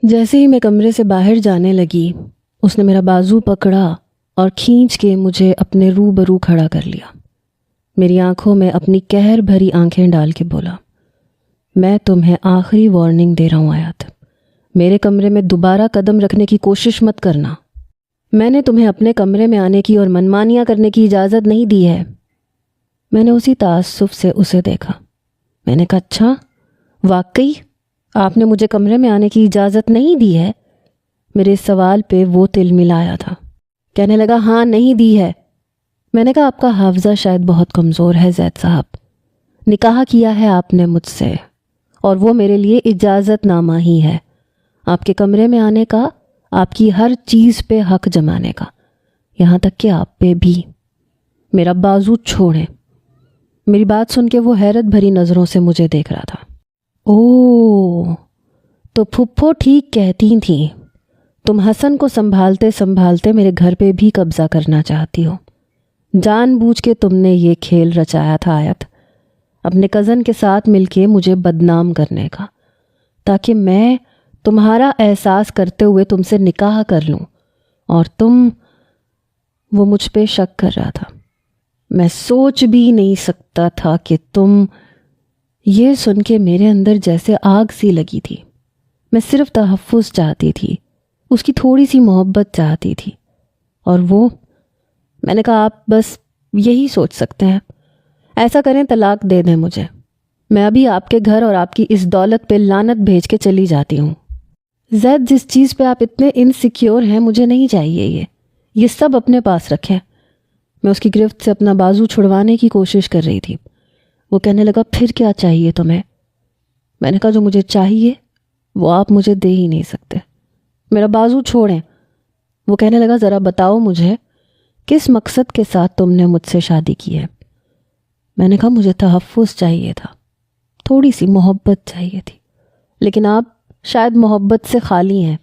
جیسے ہی میں کمرے سے باہر جانے لگی اس نے میرا بازو پکڑا اور کھینچ کے مجھے اپنے روبرو کھڑا کر لیا۔ میری آنکھوں میں اپنی قہر بھری آنکھیں ڈال کے بولا، میں تمہیں آخری وارننگ دے رہا ہوں آیات، میرے کمرے میں دوبارہ قدم رکھنے کی کوشش مت کرنا۔ میں نے تمہیں اپنے کمرے میں آنے کی اور منمانیاں کرنے کی اجازت نہیں دی ہے۔ میں نے اسی تعصب سے اسے دیکھا۔ میں نے کہا، اچھا واقعی آپ نے مجھے کمرے میں آنے کی اجازت نہیں دی ہے؟ میرے سوال پہ وہ تل ملایا تھا۔ کہنے لگا، ہاں نہیں دی ہے۔ میں نے کہا، آپ کا حافظہ شاید بہت کمزور ہے زید صاحب، نکاح کیا ہے آپ نے مجھ سے اور وہ میرے لیے اجازت نامہ ہی ہے، آپ کے کمرے میں آنے کا، آپ کی ہر چیز پہ حق جمانے کا، یہاں تک کہ آپ پہ بھی۔ میرا بازو چھوڑیں۔ میری بات سن کے وہ حیرت بھری نظروں سے مجھے دیکھ رہا تھا۔ اوہ، تو پھپھو ٹھیک کہتی تھیں، تم حسن کو سنبھالتے سنبھالتے میرے گھر پہ بھی قبضہ کرنا چاہتی ہو۔ جان بوجھ کے تم نے یہ کھیل رچایا تھا آیت، اپنے کزن کے ساتھ مل کے مجھے بدنام کرنے کا، تاکہ میں تمہارا احساس کرتے ہوئے تم سے نکاح کر لوں اور تم… وہ مجھ پہ شک کر رہا تھا۔ میں سوچ بھی نہیں سکتا تھا کہ تم… یہ سن کے میرے اندر جیسے آگ سی لگی تھی۔ میں صرف تحفظ چاہتی تھی، اس کی تھوڑی سی محبت چاہتی تھی، اور وہ… میں نے کہا، آپ بس یہی سوچ سکتے ہیں، ایسا کریں طلاق دے دیں مجھے، میں ابھی آپ کے گھر اور آپ کی اس دولت پہ لعنت بھیج کے چلی جاتی ہوں۔ زید، جس چیز پہ آپ اتنے انسیکیور ہیں مجھے نہیں چاہیے، یہ سب اپنے پاس رکھیں۔ میں اس کی گرفت سے اپنا بازو چھڑوانے کی کوشش کر رہی تھی۔ وہ کہنے لگا، پھر کیا چاہیے تمہیں؟ میں نے کہا، جو مجھے چاہیے وہ آپ مجھے دے ہی نہیں سکتے، میرا بازو چھوڑیں۔ وہ کہنے لگا، ذرا بتاؤ مجھے کس مقصد کے ساتھ تم نے مجھ سے شادی کی ہے؟ میں نے کہا، مجھے تحفظ چاہیے تھا، تھوڑی سی محبت چاہیے تھی، لیکن آپ شاید محبت سے خالی ہیں،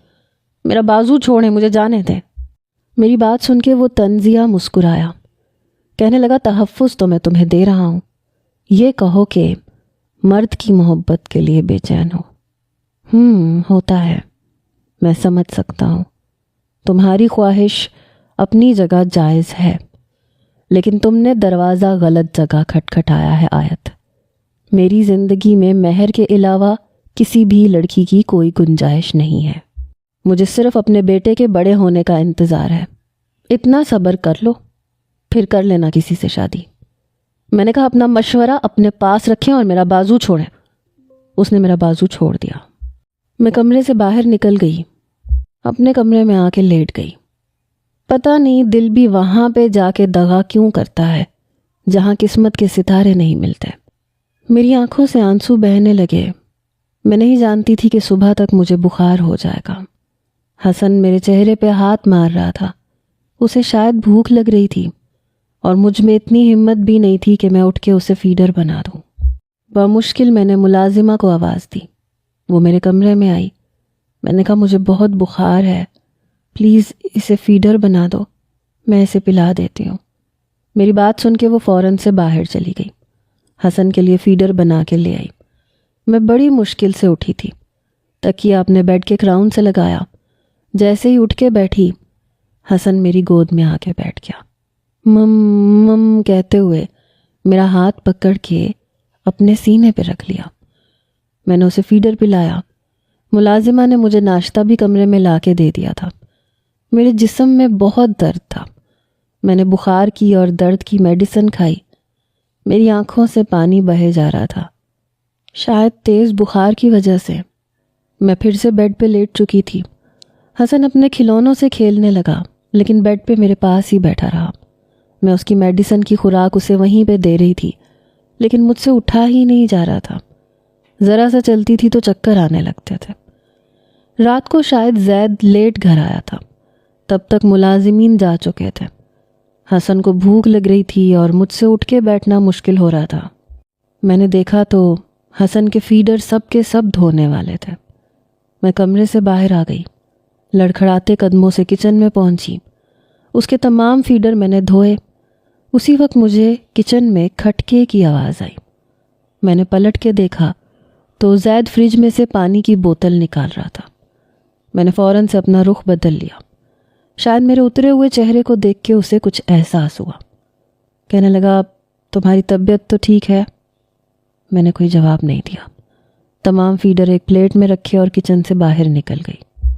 میرا بازو چھوڑیں، مجھے جانے دیں۔ میری بات سن کے وہ طنزیہ مسکرایا، کہنے لگا، تحفظ تو میں تمہیں دے رہا ہوں، یہ کہو کہ مرد کی محبت کے لیے بے چین ہو۔ ہوتا ہے، میں سمجھ سکتا ہوں، تمہاری خواہش اپنی جگہ جائز ہے، لیکن تم نے دروازہ غلط جگہ کھٹکھٹایا ہے آیت۔ میری زندگی میں مہر کے علاوہ کسی بھی لڑکی کی کوئی گنجائش نہیں ہے، مجھے صرف اپنے بیٹے کے بڑے ہونے کا انتظار ہے، اتنا صبر کر لو، پھر کر لینا کسی سے شادی۔ میں نے کہا، اپنا مشورہ اپنے پاس رکھیں اور میرا بازو چھوڑیں۔ اس نے میرا بازو چھوڑ دیا۔ میں کمرے سے باہر نکل گئی، اپنے کمرے میں آ کے لیٹ گئی۔ پتہ نہیں دل بھی وہاں پہ جا کے دغا کیوں کرتا ہے جہاں قسمت کے ستارے نہیں ملتے۔ میری آنکھوں سے آنسو بہنے لگے۔ میں نہیں جانتی تھی کہ صبح تک مجھے بخار ہو جائے گا۔ حسن میرے چہرے پہ ہاتھ مار رہا تھا، اسے شاید بھوک لگ رہی تھی، اور مجھ میں اتنی ہمت بھی نہیں تھی کہ میں اٹھ کے اسے فیڈر بنا دوں۔ بمشکل میں نے ملازمہ کو آواز دی، وہ میرے کمرے میں آئی۔ میں نے کہا، مجھے بہت بخار ہے، پلیز اسے فیڈر بنا دو، میں اسے پلا دیتی ہوں۔ میری بات سن کے وہ فوراً سے باہر چلی گئی، حسن کے لیے فیڈر بنا کے لے آئی۔ میں بڑی مشکل سے اٹھی تھی، تکیہ اپنے بیڈ کے کراؤن سے لگایا۔ جیسے ہی اٹھ کے بیٹھی، حسن میری گود میں آ کے بیٹھ گیا، مم کہتے ہوئے میرا ہاتھ پکڑ کے اپنے سینے پہ رکھ لیا۔ میں نے اسے فیڈر پلایا۔ ملازمہ نے مجھے ناشتہ بھی کمرے میں لا کے دے دیا تھا۔ میرے جسم میں بہت درد تھا، میں نے بخار کی اور درد کی میڈیسن کھائی۔ میری آنکھوں سے پانی بہے جا رہا تھا، شاید تیز بخار کی وجہ سے۔ میں پھر سے بیڈ پہ لیٹ چکی تھی۔ حسن اپنے کھلونوں سے کھیلنے لگا، لیکن بیڈ پہ میرے پاس ہی بیٹھا رہا۔ میں اس کی میڈیسن کی خوراک اسے وہیں پہ دے رہی تھی، لیکن مجھ سے اٹھا ہی نہیں جا رہا تھا۔ ذرا سا چلتی تھی تو چکر آنے لگتے تھے۔ رات کو شاید زید لیٹ گھر آیا تھا، تب تک ملازمین جا چکے تھے۔ حسن کو بھوک لگ رہی تھی اور مجھ سے اٹھ کے بیٹھنا مشکل ہو رہا تھا۔ میں نے دیکھا تو حسن کے فیڈر سب کے سب دھونے والے تھے۔ میں کمرے سے باہر آ گئی، لڑکھڑاتے قدموں سے کچن میں پہنچی۔ اس کے تمام فیڈر میں نے دھوئے۔ اسی وقت مجھے کچن میں کھٹکے کی آواز آئی۔ میں نے پلٹ کے دیکھا تو زید فریج میں سے پانی کی بوتل نکال رہا تھا۔ میں نے فوراً سے اپنا رخ بدل لیا۔ شاید میرے اترے ہوئے چہرے کو دیکھ کے اسے کچھ احساس ہوا۔ کہنے لگا تمہاری طبیعت تو ٹھیک ہے؟ میں نے کوئی جواب نہیں دیا۔ تمام فیڈر ایک پلیٹ میں رکھے اور کچن سے باہر نکل گئی۔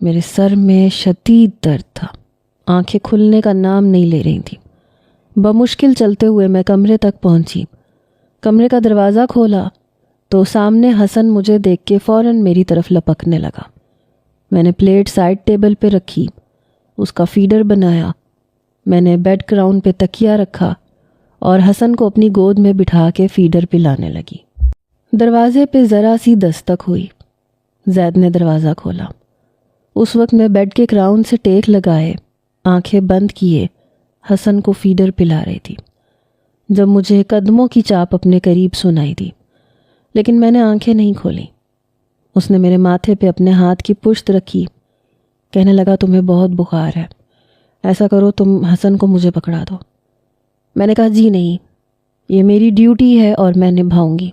میرے سر میں شدید درد تھا، آنکھیں کھلنے کا نام نہیں لے رہی تھیں۔ بمشکل چلتے ہوئے میں کمرے تک پہنچی۔ کمرے کا دروازہ کھولا تو سامنے حسن مجھے دیکھ کے فوراً میری طرف لپکنے لگا۔ میں نے پلیٹ سائڈ ٹیبل پہ رکھی، اس کا فیڈر بنایا۔ میں نے بیڈ کراؤن پہ تکیہ رکھا اور حسن کو اپنی گود میں بٹھا کے فیڈر پلانے لگی۔ دروازے پہ ذرا سی دستک ہوئی۔ زید نے دروازہ کھولا۔ اس وقت میں بیڈ کے کراؤن سے ٹیک لگائے، آنکھیں بند کیے حسن کو فیڈر پلا رہی تھی، جب مجھے قدموں کی چاپ اپنے قریب سنائی دی، لیکن میں نے آنکھیں نہیں کھولیں۔ اس نے میرے ماتھے پہ اپنے ہاتھ کی پشت رکھی۔ کہنے لگا تمہیں بہت بخار ہے، ایسا کرو تم حسن کو مجھے پکڑا دو۔ میں نے کہا جی نہیں، یہ میری ڈیوٹی ہے اور میں نبھاؤں گی،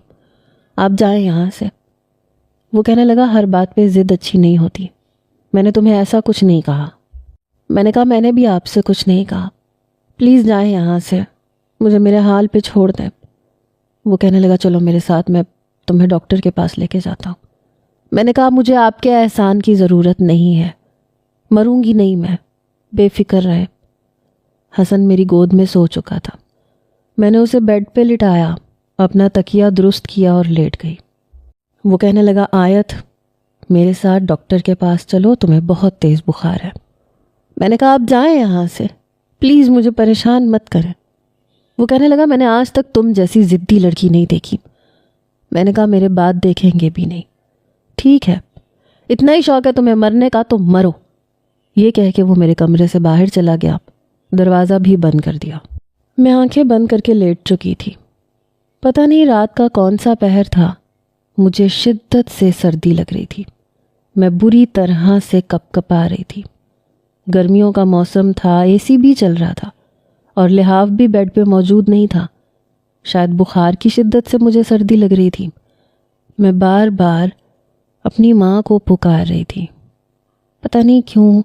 آپ جائیں یہاں سے۔ وہ کہنے لگا ہر بات پہ ضد اچھی نہیں ہوتی، میں نے تمہیں ایسا کچھ نہیں کہا۔ میں نے کہا میں نے بھی آپ سے کچھ نہیں کہا، پلیز جائیں یہاں سے، مجھے میرے حال پہ چھوڑ دیں۔ وہ کہنے لگا چلو میرے ساتھ، میں تمہیں ڈاکٹر کے پاس لے کے جاتا ہوں۔ میں نے کہا مجھے آپ کے احسان کی ضرورت نہیں ہے، مروں گی نہیں میں، بے فکر رہے۔ حسن میری گود میں سو چکا تھا۔ میں نے اسے بیڈ پہ لٹایا، اپنا تکیہ درست کیا اور لیٹ گئی۔ وہ کہنے لگا آیت میرے ساتھ ڈاکٹر کے پاس چلو، تمہیں بہت تیز بخار ہے۔ میں نے کہا آپ جائیں یہاں سے، پلیز مجھے پریشان مت کریں۔ وہ کہنے لگا میں نے آج تک تم جیسی ضدی لڑکی نہیں دیکھی۔ میں نے کہا میرے بعد دیکھیں گے بھی نہیں۔ ٹھیک ہے، اتنا ہی شوق ہے تمہیں مرنے کا تو مرو۔ یہ کہہ کے وہ میرے کمرے سے باہر چلا گیا، دروازہ بھی بند کر دیا۔ میں آنکھیں بند کر کے لیٹ چکی تھی۔ پتہ نہیں رات کا کون سا پہر تھا، مجھے شدت سے سردی لگ رہی تھی۔ میں بری طرح سے کپ کپا رہی تھی۔ گرمیوں کا موسم تھا، اے سی بھی چل رہا تھا اور لحاف بھی بیڈ پہ موجود نہیں تھا۔ شاید بخار کی شدت سے مجھے سردی لگ رہی تھی۔ میں بار بار اپنی ماں کو پکار رہی تھی۔ پتہ نہیں کیوں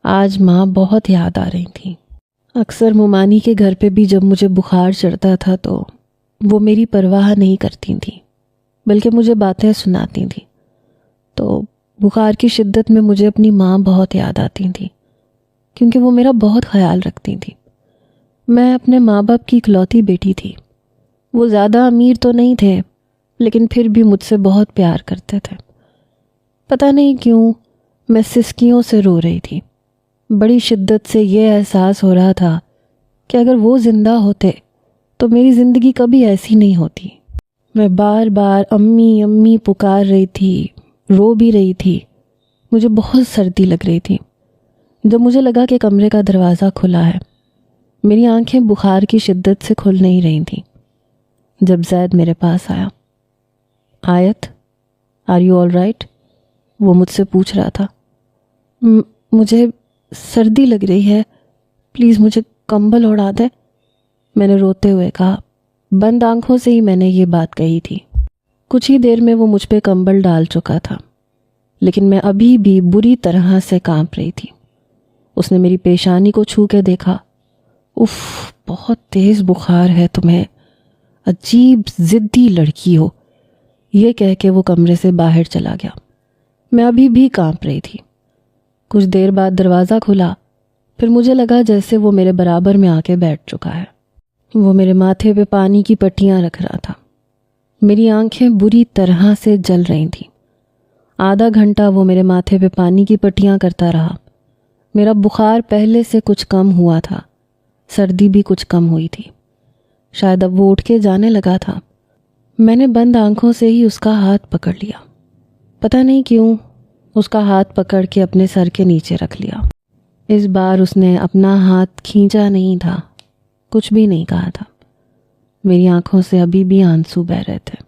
آج ماں بہت یاد آ رہی تھی۔ اکثر ممانی کے گھر پہ بھی جب مجھے بخار چڑھتا تھا تو وہ میری پرواہ نہیں کرتی تھیں، بلکہ مجھے باتیں سناتی تھیں۔ تو بخار کی شدت میں مجھے اپنی ماں بہت یاد آتی تھی، کیونکہ وہ میرا بہت خیال رکھتی تھی۔ میں اپنے ماں باپ کی اکلوتی بیٹی تھی۔ وہ زیادہ امیر تو نہیں تھے، لیکن پھر بھی مجھ سے بہت پیار کرتے تھے۔ پتہ نہیں کیوں میں سسکیوں سے رو رہی تھی۔ بڑی شدت سے یہ احساس ہو رہا تھا کہ اگر وہ زندہ ہوتے تو میری زندگی کبھی ایسی نہیں ہوتی۔ میں بار بار امی امی پکار رہی تھی، رو بھی رہی تھی۔ مجھے بہت سردی لگ رہی تھی۔ جب مجھے لگا کہ کمرے کا دروازہ کھلا ہے، میری آنکھیں بخار کی شدت سے کھل نہیں رہی تھیں۔ جب زید میرے پاس آیا، آیت آر یو آل رائٹ؟ وہ مجھ سے پوچھ رہا تھا۔ مجھے سردی لگ رہی ہے، پلیز مجھے کمبل اڑا دے، میں نے روتے ہوئے کہا۔ بند آنکھوں سے ہی میں نے یہ بات کہی تھی۔ کچھ ہی دیر میں وہ مجھ پہ کمبل ڈال چکا تھا، لیکن میں ابھی بھی بری طرح سے کانپ رہی تھی۔ اس نے میری پیشانی کو چھو کے دیکھا۔ اف، بہت تیز بخار ہے تمہیں، عجیب ضدی لڑکی ہو، یہ کہہ کے وہ کمرے سے باہر چلا گیا۔ میں ابھی بھی کانپ رہی تھی۔ کچھ دیر بعد دروازہ کھلا، پھر مجھے لگا جیسے وہ میرے برابر میں آ کے بیٹھ چکا ہے۔ وہ میرے ماتھے پہ پانی کی پٹیاں رکھ رہا تھا۔ میری آنکھیں بری طرح سے جل رہی تھیں۔ آدھا گھنٹہ وہ میرے ماتھے پہ پانی کی پٹیاں کرتا رہا۔ میرا بخار پہلے سے کچھ کم ہوا تھا، سردی بھی کچھ کم ہوئی تھی۔ شاید اب وہ اٹھ کے جانے لگا تھا۔ میں نے بند آنکھوں سے ہی اس کا ہاتھ پکڑ لیا۔ پتہ نہیں کیوں اس کا ہاتھ پکڑ کے اپنے سر کے نیچے رکھ لیا۔ اس بار اس نے اپنا ہاتھ کھینچا نہیں تھا، کچھ بھی نہیں کہا تھا۔ میری آنکھوں سے ابھی بھی آنسو بہہ رہے تھے۔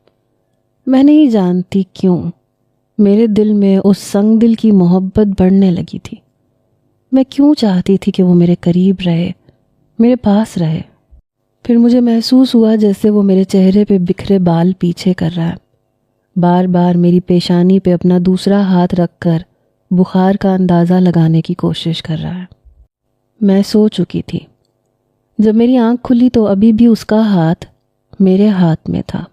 میں نہیں جانتی کیوں میرے دل میں اس سنگ دل کی محبت بڑھنے لگی تھی۔ میں کیوں چاہتی تھی کہ وہ میرے قریب رہے، میرے پاس رہے۔ پھر مجھے محسوس ہوا جیسے وہ میرے چہرے پہ بکھرے بال پیچھے کر رہا ہے، بار بار میری پیشانی پہ اپنا دوسرا ہاتھ رکھ کر بخار کا اندازہ لگانے کی کوشش کر رہا ہے۔ میں سو چکی تھی۔ جب میری آنکھ کھلی تو ابھی بھی اس کا ہاتھ میرے ہاتھ میں تھا۔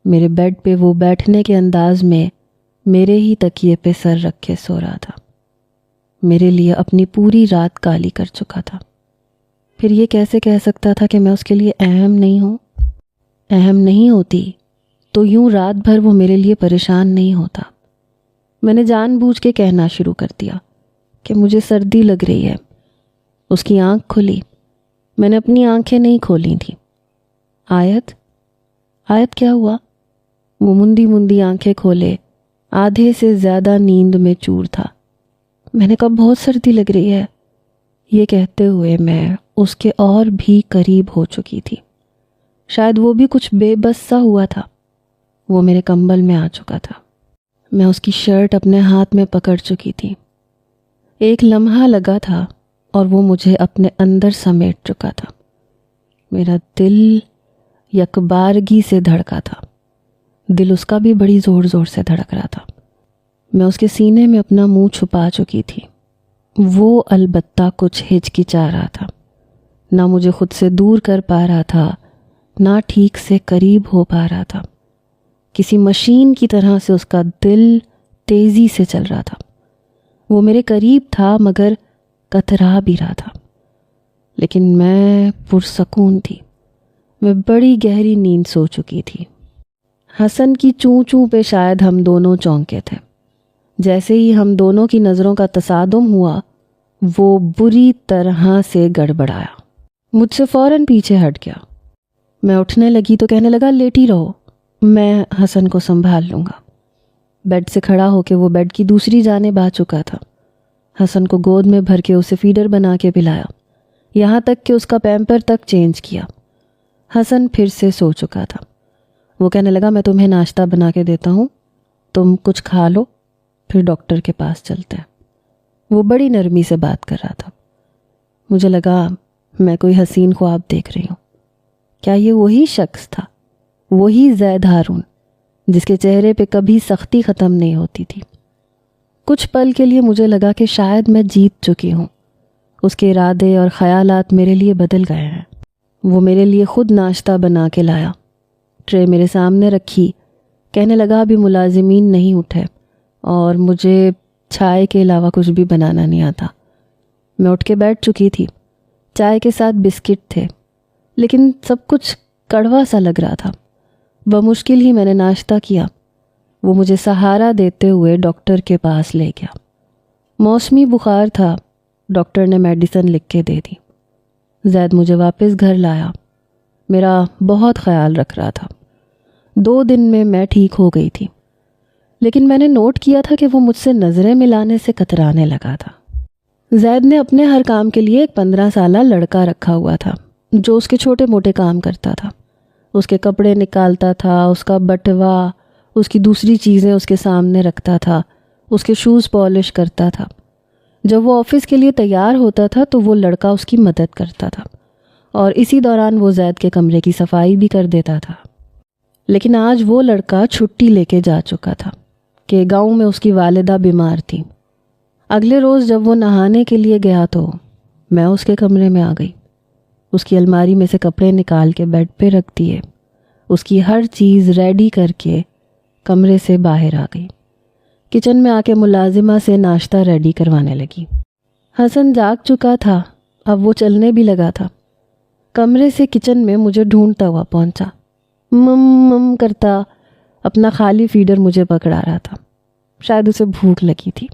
میرے بیڈ پہ وہ بیٹھنے کے انداز میں میرے ہی تکیے پہ سر رکھ کے سو رہا تھا۔ میرے لیے اپنی پوری رات کالی کر چکا تھا۔ پھر یہ کیسے کہہ سکتا تھا کہ میں اس کے لیے اہم نہیں ہوں؟ اہم نہیں ہوتی تو یوں رات بھر وہ میرے لیے پریشان نہیں ہوتا۔ میں نے جان بوجھ کے کہنا شروع کر دیا کہ مجھے سردی لگ رہی ہے۔ اس کی آنکھ کھلی۔ میں نے اپنی آنکھیں نہیں کھولی تھیں۔ آیت کیا ہوا؟ وہ مندی مندی آنکھیں کھولے، آدھے سے زیادہ نیند میں چور تھا۔ میں نے کہا بہت سردی لگ رہی ہے۔ یہ کہتے ہوئے میں اس کے اور بھی قریب ہو چکی تھی۔ شاید وہ بھی کچھ بے بس سا ہوا تھا۔ وہ میرے کمبل میں آ چکا تھا۔ میں اس کی شرٹ اپنے ہاتھ میں پکڑ چکی تھی۔ ایک لمحہ لگا تھا اور وہ مجھے اپنے اندر سمیٹ چکا تھا۔ میرا دل یکبارگی سے دھڑکا تھا۔ دل اس کا بھی بڑی زور زور سے دھڑک رہا تھا۔ میں اس کے سینے میں اپنا منہ چھپا چکی تھی۔ وہ البتہ کچھ ہچکچا رہا تھا۔ نہ مجھے خود سے دور کر پا رہا تھا، نہ ٹھیک سے قریب ہو پا رہا تھا۔ کسی مشین کی طرح سے اس کا دل تیزی سے چل رہا تھا۔ وہ میرے قریب تھا مگر کترا بھی رہا تھا۔ لیکن میں پرسکون تھی۔ میں بڑی گہری نیند سو چکی تھی۔ حسن کی چوں چوں پہ شاید ہم دونوں چونکے تھے۔ جیسے ہی ہم دونوں کی نظروں کا تصادم ہوا، وہ بری طرح سے گڑبڑایا۔ مجھ سے فوراً پیچھے ہٹ گیا۔ میں اٹھنے لگی تو کہنے لگا لیٹی رہو، میں حسن کو سنبھال لوں گا۔ بیڈ سے کھڑا ہو کے وہ بیڈ کی دوسری جانب آ چکا تھا۔ حسن کو گود میں بھر کے اسے فیڈر بنا کے پلایا، یہاں تک کہ اس کا پیمپر تک چینج کیا۔ حسن پھر سے سو چکا تھا۔ وہ کہنے لگا میں تمہیں ناشتہ بنا کے دیتا ہوں، تم کچھ کھا لو، پھر ڈاکٹر کے پاس چلتے ہیں۔ وہ بڑی نرمی سے بات کر رہا تھا۔ مجھے لگا میں کوئی حسین خواب دیکھ رہی ہوں۔ کیا یہ وہی شخص تھا، وہی زید ہارون جس کے چہرے پہ کبھی سختی ختم نہیں ہوتی تھی؟ کچھ پل کے لیے مجھے لگا کہ شاید میں جیت چکی ہوں۔ اس کے ارادے اور خیالات میرے لیے بدل گئے ہیں۔ وہ میرے لیے خود ناشتہ بنا کے لایا، ٹرے میرے سامنے رکھی، کہنے لگا ابھی ملازمین نہیں اٹھے اور مجھے چائے کے علاوہ کچھ بھی بنانا نہیں آتا۔ میں اٹھ کے بیٹھ چکی تھی۔ چائے کے ساتھ بسکٹ تھے، لیکن سب کچھ کڑوا سا لگ رہا تھا۔ بمشکل ہی میں نے ناشتہ کیا۔ وہ مجھے سہارا دیتے ہوئے ڈاکٹر کے پاس لے گیا۔ موسمی بخار تھا، ڈاکٹر نے میڈیسن لکھ کے دے دی۔ زید مجھے واپس گھر لایا، میرا بہت خیال رکھ رہا تھا۔ 2 دن میں میں ٹھیک ہو گئی تھی، لیکن میں نے نوٹ کیا تھا کہ وہ مجھ سے نظریں ملانے سے کترانے لگا تھا۔ زید نے اپنے ہر کام کے لیے ایک 15 سالہ لڑکا رکھا ہوا تھا جو اس کے چھوٹے موٹے کام کرتا تھا۔ اس کے کپڑے نکالتا تھا، اس کا بٹوا، اس کی دوسری چیزیں اس کے سامنے رکھتا تھا، اس کے شوز پالش کرتا تھا۔ جب وہ آفس کے لیے تیار ہوتا تھا تو وہ لڑکا اس کی مدد کرتا تھا، اور اسی دوران وہ زید کے کمرے کی صفائی بھی کر دیتا تھا۔ لیکن آج وہ لڑکا چھٹی لے کے جا چکا تھا کہ گاؤں میں اس کی والدہ بیمار تھی۔ اگلے روز جب وہ نہانے کے لیے گیا تو میں اس کے کمرے میں آ گئی۔ اس کی الماری میں سے کپڑے نکال کے بیڈ پہ رکھ دیے، اس کی ہر چیز ریڈی کر کے کمرے سے باہر آ گئی۔ کچن میں آ کے ملازمہ سے ناشتہ ریڈی کروانے لگی۔ حسن جاگ چکا تھا، اب وہ چلنے بھی لگا تھا۔ کمرے سے کچن میں مجھے ڈھونڈتا ہوا پہنچا، مم کرتا اپنا خالی فیڈر مجھے پکڑا رہا تھا۔ شاید اسے بھوک لگی تھی۔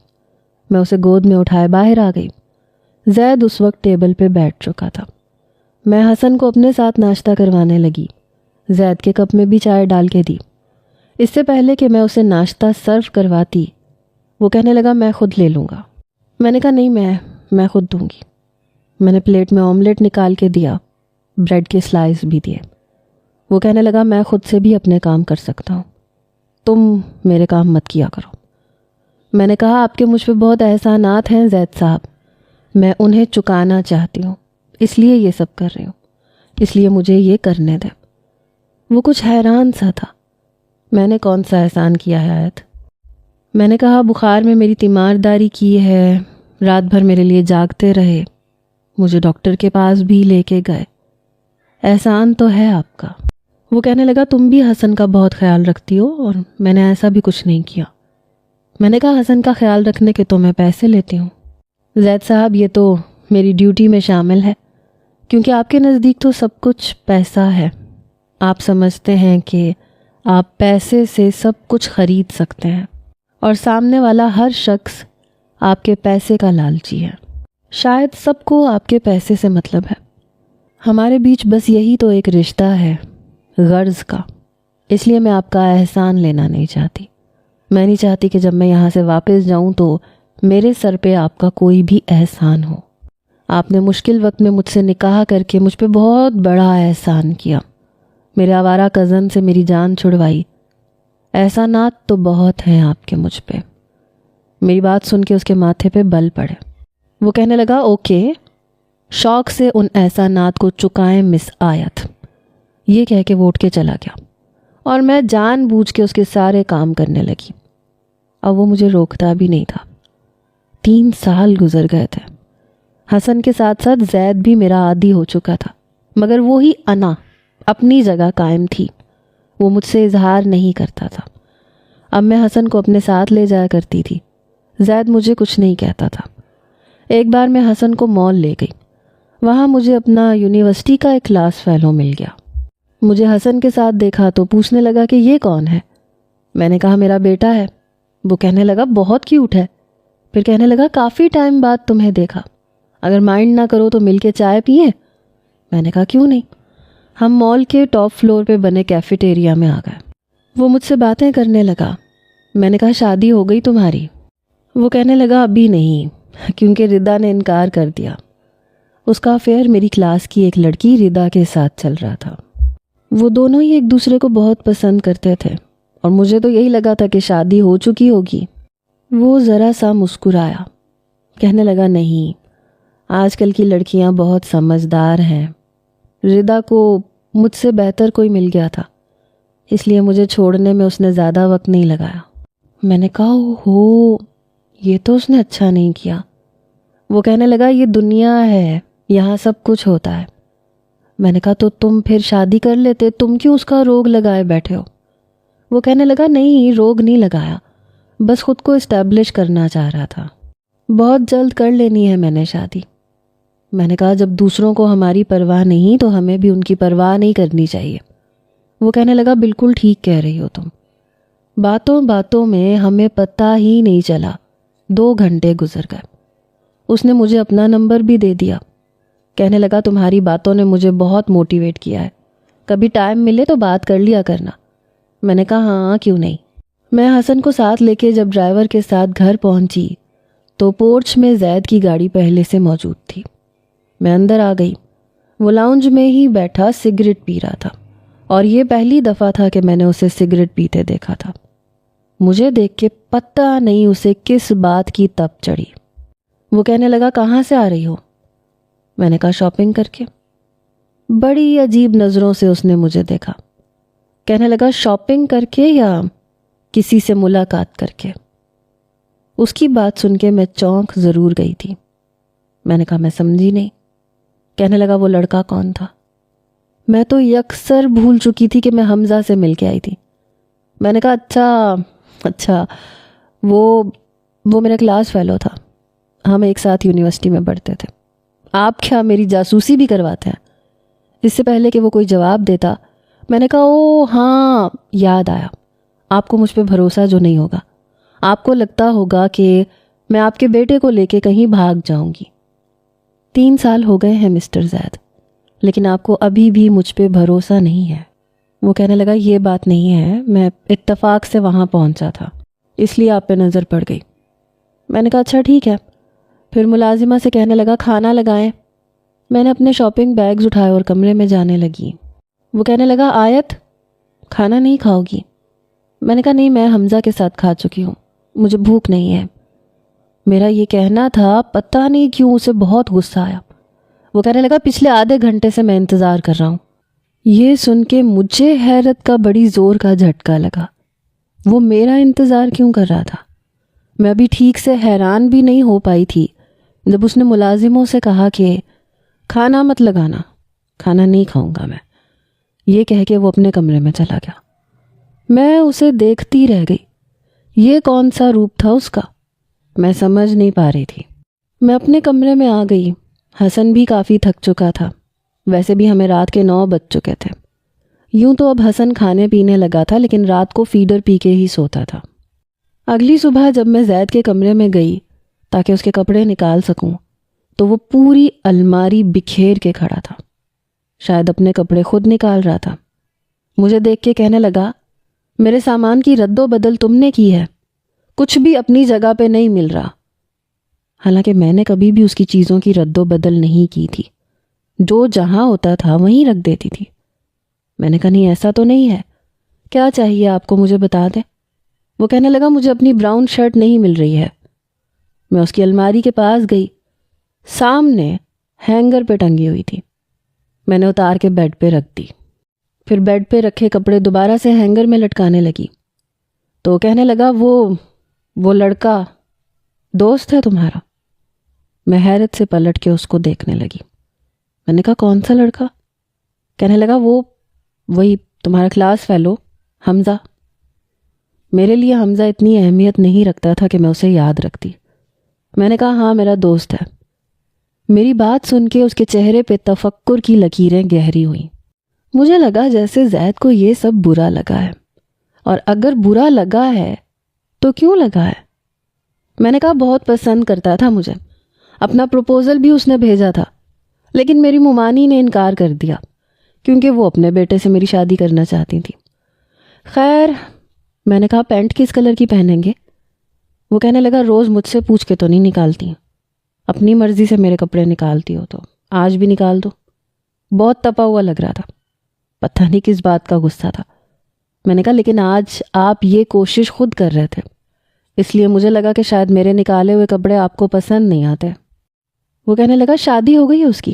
میں اسے گود میں اٹھائے باہر آ گئی۔ زید اس وقت ٹیبل پہ بیٹھ چکا تھا۔ میں حسن کو اپنے ساتھ ناشتہ کروانے لگی، زید کے کپ میں بھی چائے ڈال کے دی۔ اس سے پہلے کہ میں اسے ناشتہ سرو کرواتی، وہ کہنے لگا میں خود لے لوں گا۔ میں نے کہا نہیں، میں خود دوں گی۔ میں نے پلیٹ میں آملیٹ نکال کے دیا، بریڈ کے سلائس بھی دیے۔ وہ کہنے لگا میں خود سے بھی اپنے کام کر سکتا ہوں، تم میرے کام مت کیا کرو۔ میں نے کہا آپ کے مجھ پہ بہت احسانات ہیں زید صاحب، میں انہیں چکانا چاہتی ہوں، اس لیے یہ سب کر رہی ہوں، اس لیے مجھے یہ کرنے دیں۔ وہ کچھ حیران سا تھا۔ میں نے کون سا احسان کیا ہے آیت؟ میں نے کہا بخار میں میری تیمارداری کی ہے، رات بھر میرے لیے جاگتے رہے، مجھے ڈاکٹر کے پاس بھی لے کے گئے، احسان تو ہے آپ کا۔ وہ کہنے لگا تم بھی حسن کا بہت خیال رکھتی ہو اور میں نے ایسا بھی کچھ نہیں کیا۔ میں نے کہا حسن کا خیال رکھنے کے تو میں پیسے لیتی ہوں زید صاحب، یہ تو میری ڈیوٹی میں شامل ہے، کیونکہ آپ کے نزدیک تو سب کچھ پیسہ ہے، آپ سمجھتے ہیں کہ آپ پیسے سے سب کچھ خرید سکتے ہیں، اور سامنے والا ہر شخص آپ کے پیسے کا لالچی ہے، شاید سب کو آپ کے پیسے سے مطلب ہے، ہمارے بیچ بس یہی تو ایک رشتہ ہے غرض کا، اس لیے میں آپ کا احسان لینا نہیں چاہتی، میں نہیں چاہتی کہ جب میں یہاں سے واپس جاؤں تو میرے سر پہ آپ کا کوئی بھی احسان ہو۔ آپ نے مشکل وقت میں مجھ سے نکاح کر کے مجھ پہ بہت بڑا احسان کیا، میرے آوارہ کزن سے میری جان چھڑوائی، احسانات تو بہت ہیں آپ کے مجھ پہ۔ میری بات سن کے اس کے ماتھے پہ بل پڑے۔ وہ کہنے لگا اوکے، شوق سے ان احسانات کو چکائیں مس آیت، یہ کہہ کے وہ اٹھ کے چلا گیا، اور میں جان بوجھ کے اس کے سارے کام کرنے لگی۔ اب وہ مجھے روکتا بھی نہیں تھا۔ 3 سال گزر گئے تھے، حسن کے ساتھ ساتھ زید بھی میرا عادی ہو چکا تھا، مگر وہی انا اپنی جگہ قائم تھی، وہ مجھ سے اظہار نہیں کرتا تھا۔ اب میں حسن کو اپنے ساتھ لے جایا کرتی تھی، زید مجھے کچھ نہیں کہتا تھا۔ ایک بار میں حسن کو مال لے گئی، وہاں مجھے اپنا یونیورسٹی کا ایک کلاس فیلو مل گیا۔ مجھے حسن کے ساتھ دیکھا تو پوچھنے لگا کہ یہ کون ہے؟ میں نے کہا میرا بیٹا ہے۔ وہ کہنے لگا بہت کیوٹ ہے، پھر کہنے لگا کافی ٹائم بعد تمہیں دیکھا، اگر مائنڈ نہ کرو تو مل کے چائے پئیں؟ میں نے کہا کیوں نہیں۔ ہم مال کے ٹاپ فلور پہ بنے کیفیٹیریا میں آ گئے۔ وہ مجھ سے باتیں کرنے لگا۔ میں نے کہا شادی ہو گئی تمہاری؟ وہ کہنے لگا ابھی نہیں، کیونکہ ردا نے انکار کر دیا۔ اس کا افیئر میری کلاس کی ایک لڑکی ردا کے ساتھ چل رہا تھا۔ وہ دونوں ہی ایک دوسرے کو بہت پسند کرتے تھے، اور مجھے تو یہی لگا تھا کہ شادی ہو چکی ہوگی۔ وہ ذرا سا مسکرایا، کہنے لگا نہیں، آج کل کی لڑکیاں بہت سمجھدار ہیں، ردا کو مجھ سے بہتر کوئی مل گیا تھا، اس لیے مجھے چھوڑنے میں اس نے زیادہ وقت نہیں لگایا۔ میں نے کہا ہو، یہ تو اس نے اچھا نہیں کیا۔ وہ کہنے لگا یہ دنیا ہے، یہاں سب کچھ ہوتا ہے۔ میں نے کہا تو تم پھر شادی کر لیتے، تم کیوں اس کا روگ لگائے بیٹھے ہو؟ وہ کہنے لگا نہیں، روگ نہیں لگایا، بس خود کو اسٹیبلش کرنا چاہ رہا تھا، بہت جلد کر لینی ہے میں نے شادی۔ میں نے کہا جب دوسروں کو ہماری پرواہ نہیں تو ہمیں بھی ان کی پرواہ نہیں کرنی چاہیے۔ وہ کہنے لگا بالکل ٹھیک کہہ رہی ہو تم۔ باتوں باتوں میں ہمیں پتہ ہی نہیں چلا، 2 گھنٹے گزر گئے۔ اس نے مجھے اپنا نمبر بھی دے دیا، کہنے لگا تمہاری باتوں نے مجھے بہت موٹیویٹ کیا ہے، کبھی ٹائم ملے تو بات کر لیا کرنا۔ میں نے کہا ہاں کیوں نہیں۔ میں حسن کو ساتھ لے کے جب ڈرائیور کے ساتھ گھر پہنچی تو پورچ میں زید کی گاڑی پہلے سے موجود تھی۔ میں اندر آ گئی، وہ لاؤنج میں ہی بیٹھا سگریٹ پی رہا تھا، اور یہ پہلی دفعہ تھا کہ میں نے اسے سگریٹ پیتے دیکھا تھا۔ مجھے دیکھ کے پتہ نہیں اسے کس بات کی تپ چڑھی۔ وہ کہنے لگا کہاں سے آ رہی ہو؟ میں نے کہا شاپنگ کر کے۔ بڑی عجیب نظروں سے اس نے مجھے دیکھا، کہنے لگا شاپنگ کر کے یا کسی سے ملاقات کر کے؟ اس کی بات سن کے میں چونک ضرور گئی تھی۔ میں نے کہا میں سمجھی نہیں۔ کہنے لگا وہ لڑکا کون تھا؟ میں تو یکسر بھول چکی تھی کہ میں حمزہ سے مل کے آئی تھی۔ میں نے کہا اچھا، وہ میرا کلاس فیلو تھا، ہم ایک ساتھ یونیورسٹی میں پڑھتے تھے۔ آپ کیا میری جاسوسی بھی کرواتے ہیں؟ اس سے پہلے کہ وہ کوئی جواب دیتا میں نے کہا او ہاں یاد آیا، آپ کو مجھ پہ بھروسہ جو نہیں ہوگا، آپ کو لگتا ہوگا کہ میں آپ کے بیٹے کو لے کے کہیں بھاگ جاؤں گی۔ 3 سال ہو گئے ہیں مسٹر زید، لیکن آپ کو ابھی بھی مجھ پہ بھروسہ نہیں ہے۔ وہ کہنے لگا یہ بات نہیں ہے، میں اتفاق سے وہاں پہنچا تھا، اس لیے آپ پہ نظر پڑ گئی۔ میں نے کہا اچھا ٹھیک ہے۔ پھر ملازمہ سے کہنے لگا کھانا لگائیں۔ میں نے اپنے شاپنگ بیگز اٹھائے اور کمرے میں جانے لگی۔ وہ کہنے لگا آیت کھانا نہیں کھاؤ گی؟ میں نے کہا نہیں، میں حمزہ کے ساتھ کھا چکی ہوں، مجھے بھوک نہیں ہے۔ میرا یہ کہنا تھا، پتہ نہیں کیوں اسے بہت غصہ آیا۔ وہ کہنے لگا پچھلے آدھے گھنٹے سے میں انتظار کر رہا ہوں۔ یہ سن کے مجھے حیرت کا بڑی زور کا جھٹکا لگا۔ وہ میرا انتظار کیوں کر رہا تھا؟ میں ابھی ٹھیک سے حیران بھی نہیں ہو پائی تھی جب اس نے ملازموں سے کہا کہ کھانا مت لگانا، کھانا نہیں کھاؤں گا میں، یہ کہہ کے وہ اپنے کمرے میں چلا گیا۔ میں اسے دیکھتی رہ گئی۔ یہ کون سا روپ تھا اس کا؟ میں سمجھ نہیں پا رہی تھی۔ میں اپنے کمرے میں آ گئی۔ حسن بھی کافی تھک چکا تھا، ویسے بھی ہمیں رات کے 9 بج چکے تھے۔ یوں تو اب حسن کھانے پینے لگا تھا، لیکن رات کو فیڈر پی کے ہی سوتا تھا۔ اگلی صبح جب میں زید کے کمرے میں گئی تاکہ اس کے کپڑے نکال سکوں تو وہ پوری الماری بکھیر کے کھڑا تھا، شاید اپنے کپڑے خود نکال رہا تھا۔ مجھے دیکھ کے کہنے لگا، میرے سامان کی رد و بدل تم نے کی ہے، کچھ بھی اپنی جگہ پہ نہیں مل رہا۔ حالانکہ میں نے کبھی بھی اس کی چیزوں کی رد و بدل نہیں کی تھی، جو جہاں ہوتا تھا وہیں رکھ دیتی تھی۔ میں نے کہا نہیں ایسا تو نہیں ہے، کیا چاہیے آپ کو مجھے بتا دیں۔ وہ کہنے لگا مجھے اپنی براؤن شرٹ نہیں مل رہی ہے۔ میں اس کی الماری کے پاس گئی، سامنے ہینگر پہ ٹنگی ہوئی تھی۔ میں نے اتار کے بیڈ پہ رکھ دی، پھر بیڈ پہ رکھے کپڑے دوبارہ سے ہینگر میں لٹکانے لگی تو کہنے لگا وہ لڑکا دوست ہے تمہارا؟ میں حیرت سے پلٹ کے اس کو دیکھنے لگی۔ میں نے کہا کون سا لڑکا؟ کہنے لگا وہی تمہارا کلاس فیلو حمزہ۔ میرے لیے حمزہ اتنی اہمیت نہیں رکھتا تھا کہ میں اسے یاد رکھتی۔ میں نے کہا ہاں میرا دوست ہے۔ میری بات سن کے اس کے چہرے پہ تفکر کی لکیریں گہری ہوئیں۔ مجھے لگا جیسے زید کو یہ سب برا لگا ہے، اور اگر برا لگا ہے تو کیوں لگا ہے؟ میں نے کہا بہت پسند کرتا تھا مجھے، اپنا پروپوزل بھی اس نے بھیجا تھا، لیکن میری ممانی نے انکار کر دیا کیونکہ وہ اپنے بیٹے سے میری شادی کرنا چاہتی تھی۔ خیر، میں نے کہا پینٹ کس کلر کی پہنیں گے؟ وہ کہنے لگا روز مجھ سے پوچھ کے تو نہیں نکالتی، اپنی مرضی سے میرے کپڑے نکالتی ہو تو آج بھی نکال دو۔ بہت تپا ہوا لگ رہا تھا، پتہ نہیں کس بات کا غصہ تھا۔ میں نے کہا لیکن آج آپ یہ کوشش خود کر رہے تھے، اس لیے مجھے لگا کہ شاید میرے نکالے ہوئے کپڑے آپ کو پسند نہیں آتے۔ وہ کہنے لگا شادی ہو گئی ہے اس کی۔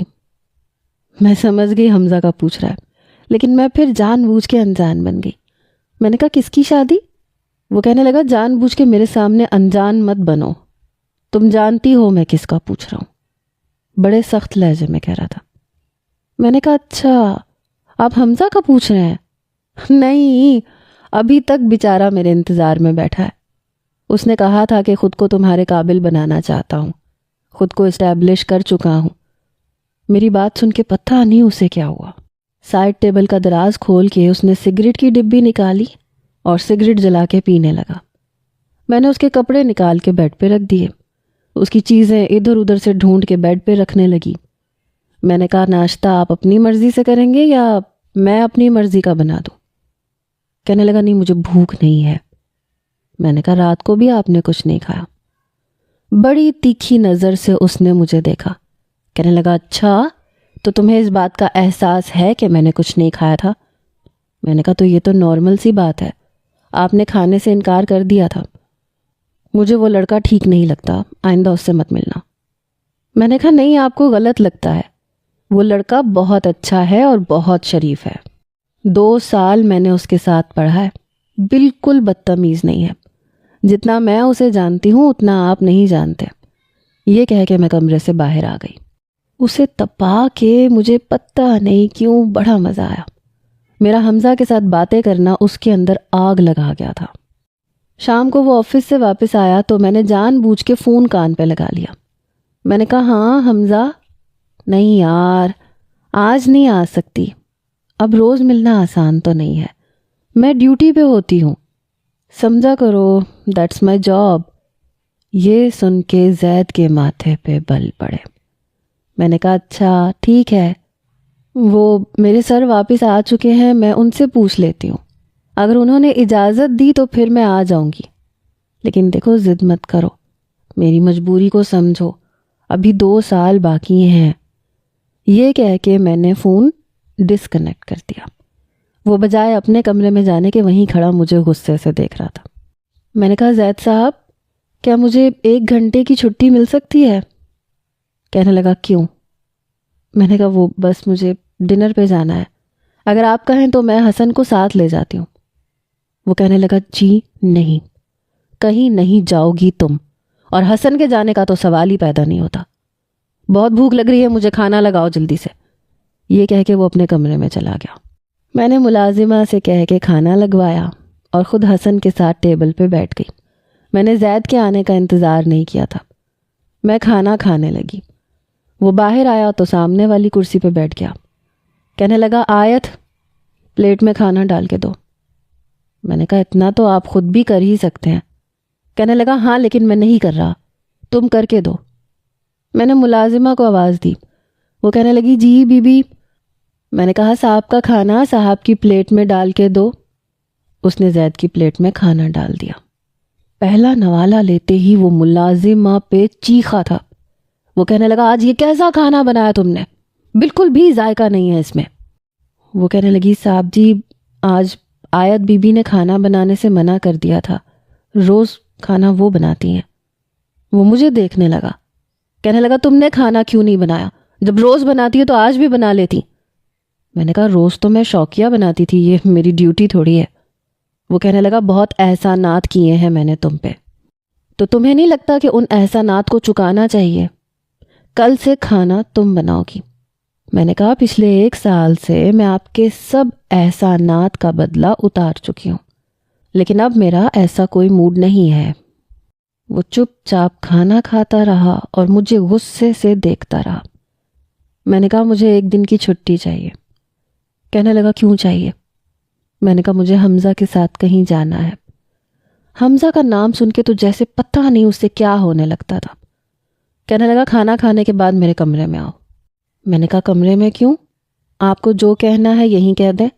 میں سمجھ گئی حمزہ کا پوچھ رہا ہے، لیکن میں پھر جان بوجھ کے انجان بن گئی۔ میں نے کہا کس کی شادی؟ وہ کہنے لگا جان بوجھ کے میرے سامنے انجان مت بنو، تم جانتی ہو میں کس کا پوچھ رہا ہوں۔ بڑے سخت لہجے میں کہہ رہا تھا۔ میں نے کہا اچھا آپ حمزہ کا پوچھ رہے ہیں؟ نہیں، ابھی تک بیچارہ میرے انتظار میں بیٹھا ہے۔ اس نے کہا تھا کہ خود کو تمہارے قابل بنانا چاہتا ہوں، خود کو اسٹیبلش کر چکا ہوں۔ میری بات سن کے پتہ نہیں اسے کیا ہوا۔ سائڈ ٹیبل کا دراز کھول کے اس نے سگریٹ کی ڈبی نکالی اور سگریٹ جلا کے پینے لگا۔ میں نے اس کے کپڑے نکال کے بیڈ پہ رکھ دیے، اس کی چیزیں ادھر ادھر سے ڈھونڈ کے بیڈ پہ رکھنے لگی۔ میں نے کہا ناشتہ آپ اپنی مرضی سے کریں گے یا میں اپنی مرضی کا بنا دوں؟ کہنے لگا نہیں مجھے بھوک نہیں ہے۔ میں نے کہا رات کو بھی آپ نے کچھ نہیں کھایا؟ بڑی تیکھی نظر سے اس نے مجھے دیکھا، کہنے لگا اچھا تو تمہیں اس بات کا احساس ہے کہ میں نے کچھ نہیں کھایا تھا؟ میں نے کہا تو یہ تو نارمل سی بات ہے، آپ نے کھانے سے انکار کر دیا تھا۔ مجھے وہ لڑکا ٹھیک نہیں لگتا، آئندہ اس سے مت ملنا۔ میں نے کہا نہیں آپ کو غلط لگتا ہے، وہ لڑکا بہت اچھا ہے اور بہت شریف ہے۔ 2 سال میں نے اس کے ساتھ پڑھا ہے، بالکل بدتمیز نہیں ہے۔ جتنا میں اسے جانتی ہوں اتنا آپ نہیں جانتے۔ یہ کہہ کے میں کمرے سے باہر آ گئی۔ اسے تپا کے مجھے پتہ نہیں کیوں بڑا مزہ آیا۔ میرا حمزہ کے ساتھ باتیں کرنا اس کے اندر آگ لگا گیا تھا۔ شام کو وہ آفس سے واپس آیا تو میں نے جان بوجھ کے فون کان پہ لگا لیا۔ میں نے کہا ہاں حمزہ؟ نہیں یار آج نہیں آ سکتی، اب روز ملنا آسان تو نہیں ہے، میں ڈیوٹی پہ ہوتی ہوں، سمجھا کرو دیٹس مائی جاب۔ یہ سن کے زید کے ماتھے پہ بل پڑے۔ میں نے کہا اچھا ٹھیک ہے، وہ میرے سر واپس آ چکے ہیں، میں ان سے پوچھ لیتی ہوں، اگر انہوں نے اجازت دی تو پھر میں آ جاؤں گی، لیکن دیکھو ضد مت کرو، میری مجبوری کو سمجھو، ابھی 2 سال باقی ہیں۔ یہ کہہ کے میں نے فون ڈسکنیکٹ کر دیا۔ وہ بجائے اپنے کمرے میں جانے کے وہیں کھڑا مجھے غصے سے دیکھ رہا تھا۔ میں نے کہا زید صاحب کیا مجھے 1 گھنٹے کی چھٹی مل سکتی ہے؟ کہنے لگا کیوں؟ میں نے کہا وہ بس مجھے ڈنر پہ جانا ہے، اگر آپ کہیں تو میں حسن کو ساتھ لے جاتی ہوں۔ وہ کہنے لگا جی نہیں، کہیں نہیں جاؤ گی تم، اور حسن کے جانے کا تو سوال ہی پیدا نہیں ہوتا۔ بہت بھوک لگ رہی ہے، مجھے کھانا لگاؤ جلدی سے۔ یہ کہہ کے وہ اپنے کمرے میں چلا گیا۔ میں نے ملازمہ سے کہہ کے کھانا لگوایا اور خود حسن کے ساتھ ٹیبل پہ بیٹھ گئی۔ میں نے زید کے آنے کا انتظار نہیں کیا تھا، میں کھانا کھانے لگی۔ وہ باہر آیا تو سامنے والی کرسی پہ بیٹھ گیا۔ کہنے لگا آیت پلیٹ میں کھانا ڈال کے دو۔ میں نے کہا اتنا تو آپ خود بھی کر ہی سکتے ہیں۔ کہنے لگا ہاں لیکن میں نہیں کر رہا، تم کر کے دو۔ میں نے ملازمہ کو آواز دی، وہ کہنے لگی جی بی بی۔ میں نے کہا صاحب کا کھانا صاحب کی پلیٹ میں ڈال کے دو۔ اس نے زید کی پلیٹ میں کھانا ڈال دیا۔ پہلا نوالا لیتے ہی وہ ملازمہ پہ چیخا تھا۔ وہ کہنے لگا آج یہ کیسا کھانا بنایا تم نے، بالکل بھی ذائقہ نہیں ہے اس میں۔ وہ کہنے لگی صاحب جی آج آیت بی بی نے کھانا بنانے سے منع کر دیا تھا، روز کھانا وہ بناتی ہیں۔ وہ مجھے دیکھنے لگا، کہنے لگا تم نے کھانا کیوں نہیں بنایا، جب روز بناتی ہے تو آج بھی بنا لیتی۔ میں نے کہا روز تو میں شوقیہ بناتی تھی، یہ میری ڈیوٹی تھوڑی ہے۔ وہ کہنے لگا بہت احسانات کیے ہیں میں نے تم پہ، تو تمہیں نہیں لگتا کہ ان احسانات کو چکانا چاہیے؟ کل سے کھانا تم بناؤ گی۔ میں نے کہا پچھلے 1 سال سے میں آپ کے سب احسانات کا بدلہ اتار چکی ہوں، لیکن اب میرا ایسا کوئی موڈ نہیں ہے۔ وہ چپ چاپ کھانا کھاتا رہا اور مجھے غصے سے دیکھتا رہا۔ میں نے کہا مجھے 1 دن کی چھٹی چاہیے۔ کہنے لگا کیوں چاہیے؟ میں نے کہا مجھے حمزہ کے ساتھ کہیں جانا ہے۔ حمزہ کا نام سن کے تو جیسے پتہ نہیں اس سے کیا ہونے لگتا تھا۔ کہنے لگا کھانا کھانے کے بعد میرے کمرے میں آؤ۔ میں نے کہا کمرے میں کیوں؟ آپ کو جو کہنا ہے یہیں کہہ دیں،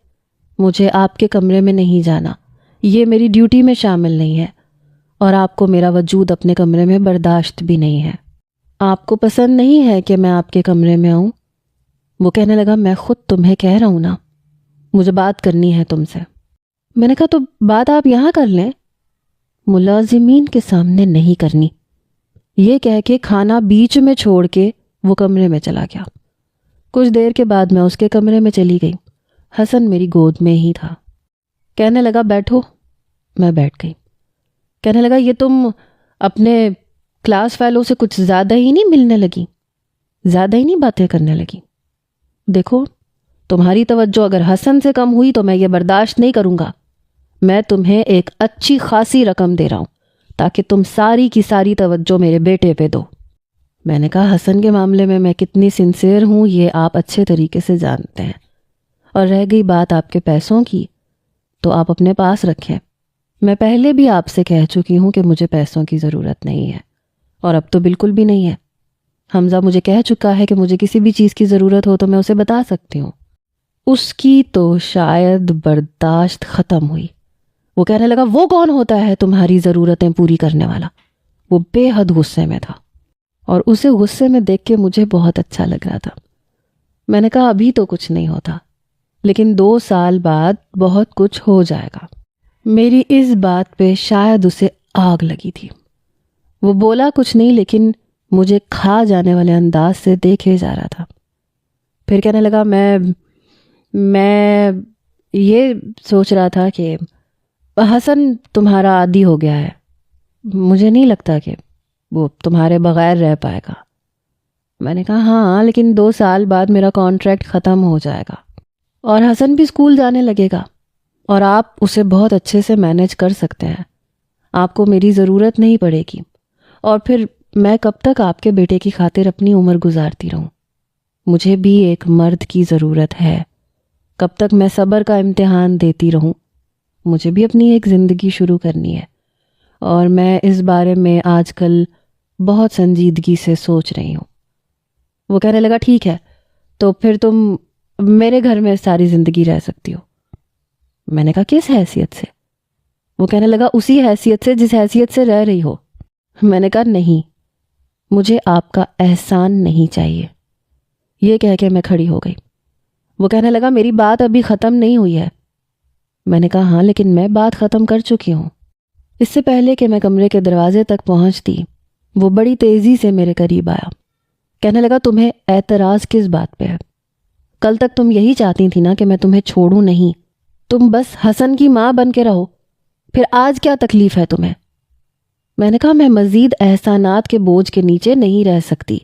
مجھے آپ کے کمرے میں نہیں جانا، یہ میری ڈیوٹی میں شامل نہیں ہے، اور آپ کو میرا وجود اپنے کمرے میں برداشت بھی نہیں ہے۔ آپ کو پسند نہیں ہے کہ میں آپ کے کمرے میں آؤں؟ وہ کہنے لگا میں خود تمہیں کہہ رہا ہوں نا، مجھے بات کرنی ہے تم سے۔ میں نے کہا تو بات آپ یہاں کر لیں، ملازمین کے سامنے نہیں کرنی۔ یہ کہہ کے کھانا بیچ میں چھوڑ کے وہ کمرے میں چلا گیا۔ کچھ دیر کے بعد میں اس کے کمرے میں چلی گئی۔ حسن میری گود میں ہی تھا۔ کہنے لگا بیٹھو۔ میں بیٹھ گئی۔ کہنے لگا یہ تم اپنے کلاس فیلو سے کچھ زیادہ ہی نہیں ملنے لگی، زیادہ ہی نہیں باتیں کرنے لگی؟ دیکھو تمہاری توجہ اگر حسن سے کم ہوئی تو میں یہ برداشت نہیں کروں گا۔ میں تمہیں ایک اچھی خاصی رقم دے رہا ہوں تاکہ تم ساری کی ساری توجہ میرے بیٹے پہ دو۔ میں نے کہا حسن کے معاملے میں کتنی سنسیئر ہوں یہ آپ اچھے طریقے سے جانتے ہیں، اور رہ گئی بات آپ کے پیسوں کی تو آپ اپنے پاس رکھیں۔ میں پہلے بھی آپ سے کہہ چکی ہوں کہ مجھے پیسوں کی ضرورت نہیں ہے، اور اب تو بالکل بھی نہیں ہے۔ حمزہ مجھے کہہ چکا ہے کہ مجھے کسی بھی چیز کی ضرورت ہو تو میں اسے بتا سکتی ہوں۔ اس کی تو شاید برداشت ختم ہوئی۔ وہ کہنے لگا وہ کون ہوتا ہے تمہاری ضرورتیں پوری کرنے والا؟ وہ بے حد غصے میں تھا، اور اسے غصے میں دیکھ کے مجھے بہت اچھا لگ رہا تھا۔ میں نے کہا ابھی تو کچھ نہیں ہوتا، لیکن 2 سال بعد بہت کچھ ہو جائے گا۔ میری اس بات پہ شاید اسے آگ لگی تھی۔ وہ بولا کچھ نہیں، لیکن مجھے کھا جانے والے انداز سے دیکھے جا رہا تھا۔ پھر کہنے لگا میں یہ سوچ رہا تھا کہ حسن تمہارا عادی ہو گیا ہے، مجھے نہیں لگتا کہ وہ تمہارے بغیر رہ پائے گا۔ میں نے کہا ہاں لیکن 2 سال بعد میرا کانٹریکٹ ختم ہو جائے گا اور حسن بھی اسکول جانے لگے گا، اور آپ اسے بہت اچھے سے مینیج کر سکتے ہیں، آپ کو میری ضرورت نہیں پڑے گی، اور پھر میں کب تک آپ کے بیٹے کی خاطر اپنی عمر گزارتی رہوں؟ مجھے بھی ایک مرد کی ضرورت ہے، کب تک میں صبر کا امتحان دیتی رہوں؟ مجھے بھی اپنی ایک زندگی شروع کرنی ہے، اور میں اس بارے میں آج کل بہت سنجیدگی سے سوچ رہی ہوں۔ وہ کہنے لگا ٹھیک ہے تو پھر تم میرے گھر میں ساری زندگی رہ سکتی ہو۔ میں نے کہا کس حیثیت سے؟ وہ کہنے لگا اسی حیثیت سے جس حیثیت سے رہ رہی ہو۔ میں نے کہا نہیں، مجھے آپ کا احسان نہیں چاہیے۔ یہ کہہ کے میں کھڑی ہو گئی۔ وہ کہنے لگا میری بات ابھی ختم نہیں ہوئی ہے۔ میں نے کہا ہاں لیکن میں بات ختم کر چکی ہوں۔ اس سے پہلے کہ میں کمرے کے دروازے تک پہنچتی وہ بڑی تیزی سے میرے قریب آیا۔ کہنے لگا تمہیں اعتراض کس بات پہ ہے؟ کل تک تم یہی چاہتی تھی نا کہ میں تمہیں چھوڑوں نہیں، تم بس حسن کی ماں بن کے رہو، پھر آج کیا تکلیف ہے تمہیں؟ میں نے کہا میں مزید احسانات کے بوجھ کے نیچے نہیں رہ سکتی۔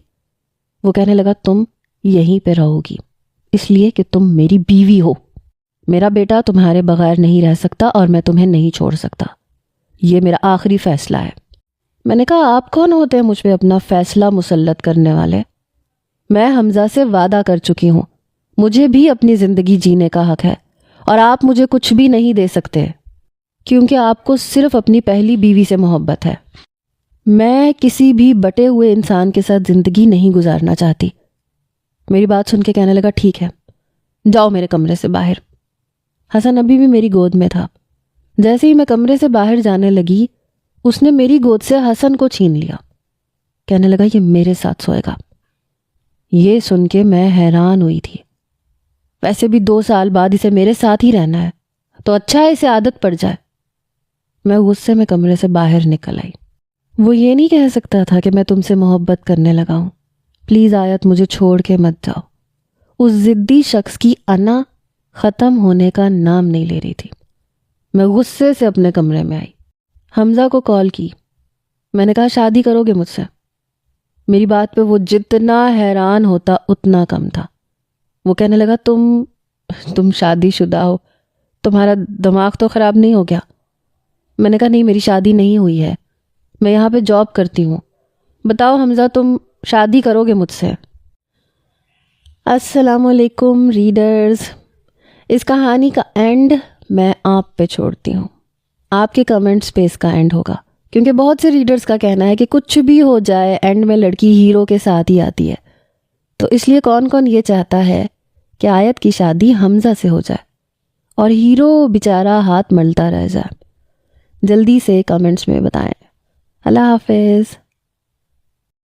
وہ کہنے لگا تم یہیں پہ رہو گی اس لیے کہ تم میری بیوی ہو، میرا بیٹا تمہارے بغیر نہیں رہ سکتا اور میں تمہیں نہیں چھوڑ سکتا، یہ میرا آخری فیصلہ ہے۔ میں نے کہا آپ کون ہوتے ہیں مجھ پہ اپنا فیصلہ مسلط کرنے والے؟ میں حمزہ سے وعدہ کر چکی ہوں، مجھے بھی اپنی زندگی جینے کا حق ہے اور آپ مجھے کچھ بھی نہیں دے سکتے کیونکہ آپ کو صرف اپنی پہلی بیوی سے محبت ہے۔ میں کسی بھی بٹے ہوئے انسان کے ساتھ زندگی نہیں گزارنا چاہتی۔ میری بات سن کے کہنے لگا ٹھیک ہے، جاؤ میرے کمرے سے باہر۔ حسن ابھی بھی میری گود میں تھا۔ جیسے ہی میں کمرے سے باہر جانے لگی اس نے میری گود سے حسن کو چھین لیا، کہنے لگا یہ میرے ساتھ سوئے گا۔ یہ سن کے میں حیران ہوئی تھی، ویسے بھی 2 سال بعد اسے میرے ساتھ ہی رہنا ہے تو اچھا ہے اسے عادت پڑ جائے۔ میں غصے میں کمرے سے باہر نکل آئی۔ وہ یہ نہیں کہہ سکتا تھا کہ میں تم سے محبت کرنے لگا ہوں، پلیز آیت مجھے چھوڑ کے مت جاؤ۔ اس ضدی شخص کی انا ختم ہونے کا نام نہیں لے رہی تھی۔ میں غصے سے اپنے کمرے میں آئی، حمزہ کو کال کی۔ میں نے کہا شادی کرو گے مجھ سے؟ میری بات پہ وہ جتنا حیران ہوتا اتنا کم تھا۔ وہ کہنے لگا تم شادی شدہ ہو، تمہارا دماغ تو خراب نہیں ہو گیا؟ میں نے کہا نہیں میری شادی نہیں ہوئی ہے، میں یہاں پہ جاب کرتی ہوں۔ بتاؤ حمزہ تم شادی کرو گے مجھ سے؟ السلام علیکم ریڈرز، اس کہانی کا اینڈ میں آپ پہ چھوڑتی ہوں، آپ کے کمنٹس پہ اس کا اینڈ ہوگا، کیونکہ بہت سے ریڈرز کا کہنا ہے کہ کچھ بھی ہو جائے اینڈ میں لڑکی ہیرو کے ساتھ ہی آتی ہے، تو اس لیے کون کون یہ چاہتا ہے کہ آیت کی شادی حمزہ سے ہو جائے اور ہیرو بیچارہ ہاتھ ملتا رہ جائے؟ جلدی سے کمنٹس میں بتائیں۔ اللہ حافظ۔